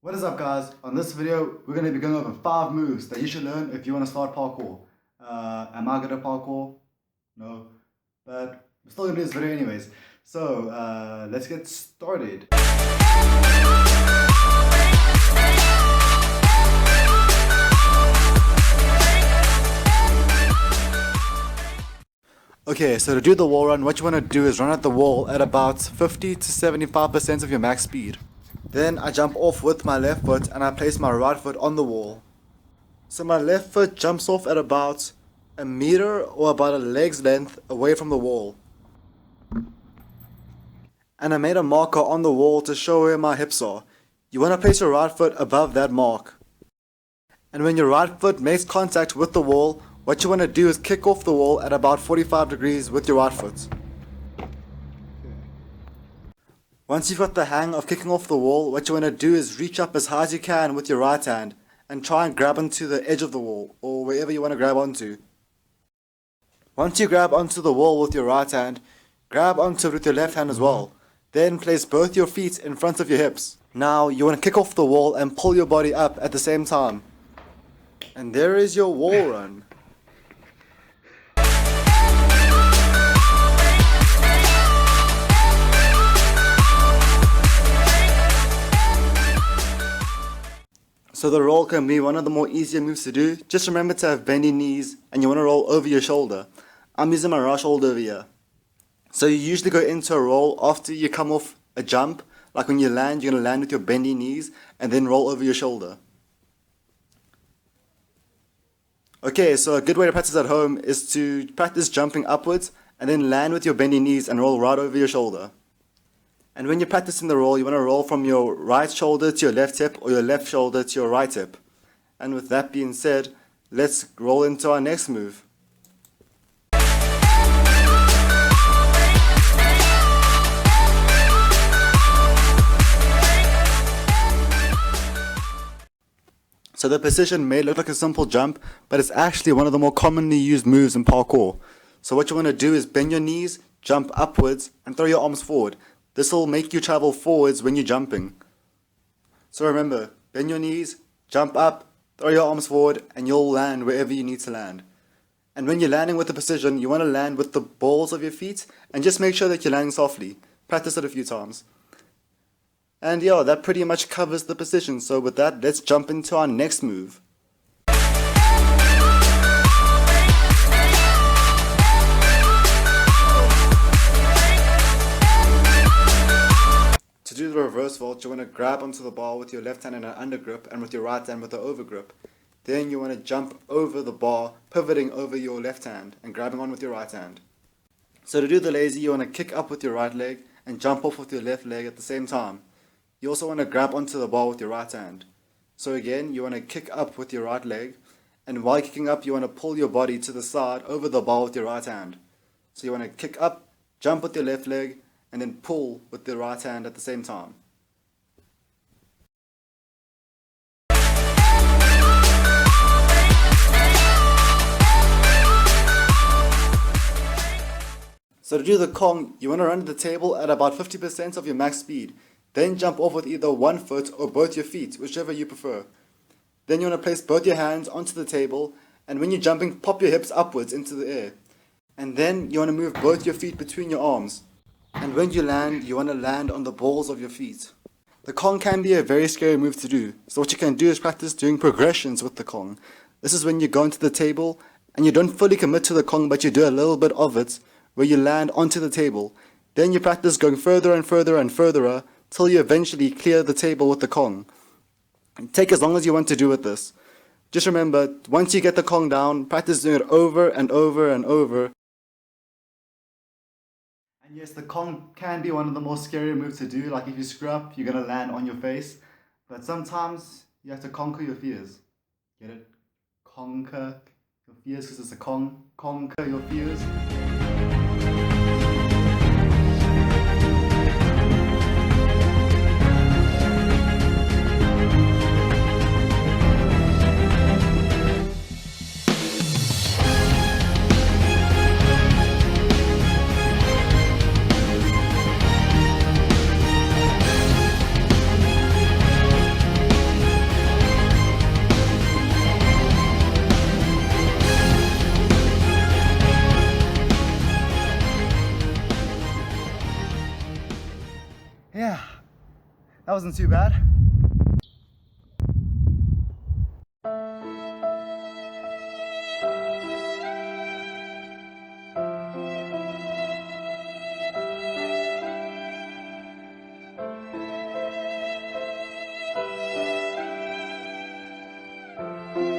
What is up, guys? On this video, we're going to be going over 5 moves that you should learn if you want to start parkour. Am I good at parkour? No. But we're still going to do this video anyways. So, let's get started. Okay, so to do the wall run, what you want to do is run at the wall at about 50 to 75% of your max speed. Then I jump off with my left foot and I place my right foot on the wall. So my left foot jumps off at about a meter or about a leg's length away from the wall. And I made a marker on the wall to show where my hips are. You want to place your right foot above that mark. And when your right foot makes contact with the wall, what you want to do is kick off the wall at about 45 degrees with your right foot. Once you've got the hang of kicking off the wall, what you want to do is reach up as high as you can with your right hand and try and grab onto the edge of the wall or wherever you want to grab onto. Once you grab onto the wall with your right hand, grab onto it with your left hand as well. Then place both your feet in front of your hips. Now you want to kick off the wall and pull your body up at the same time. And there is your wall run. So the roll can be one of the more easier moves to do. Just remember to have bendy knees and you want to roll over your shoulder. I'm using my right shoulder over here. So you usually go into a roll after you come off a jump. Like when you land, you're going to land with your bendy knees and then roll over your shoulder. Okay, so a good way to practice at home is to practice jumping upwards and then land with your bendy knees and roll right over your shoulder. And when you're practicing the roll, you want to roll from your right shoulder to your left hip or your left shoulder to your right hip. And with that being said, let's roll into our next move. So the percision may look like a simple jump, but it's actually one of the more commonly used moves in parkour. So what you want to do is bend your knees, jump upwards, and throw your arms forward. This will make you travel forwards when you're jumping. So remember, bend your knees, jump up, throw your arms forward, and you'll land wherever you need to land. And when you're landing with the precision, you want to land with the balls of your feet, and just make sure that you're landing softly. Practice it a few times. And yeah, that pretty much covers the precision. So with that, let's jump into our next move. To do the reverse vault, you want to grab onto the bar with your left hand in an undergrip and with your right hand with an overgrip. Then you want to jump over the bar, pivoting over your left hand and grabbing on with your right hand. So to do the lazy, you want to kick up with your right leg and jump off with your left leg at the same time. You also want to grab onto the bar with your right hand. So again, you want to kick up with your right leg, and while kicking up, you want to pull your body to the side over the bar with your right hand. So you want to kick up, jump with your left leg, and then pull with the right hand at the same time. So to do the Kong, you want to run to the table at about 50% of your max speed. Then jump off with either one foot or both your feet, whichever you prefer. Then you want to place both your hands onto the table, and when you're jumping, pop your hips upwards into the air. And then you want to move both your feet between your arms. And when you land, you want to land on the balls of your feet. The Kong can be a very scary move to do, so what you can do is practice doing progressions with the Kong. This is when you go into the table, and you don't fully commit to the Kong, but you do a little bit of it, where you land onto the table. Then you practice going further and further and further, till you eventually clear the table with the Kong. Take as long as you want to do with this. Just remember, once you get the Kong down, practice doing it over and over and over. And yes, the Kong can be one of the most scary moves to do. Like if you screw up, you're going to land on your face. But sometimes you have to conquer your fears. Get it? Conquer your fears because it's a Kong. Conquer your fears. That wasn't too bad.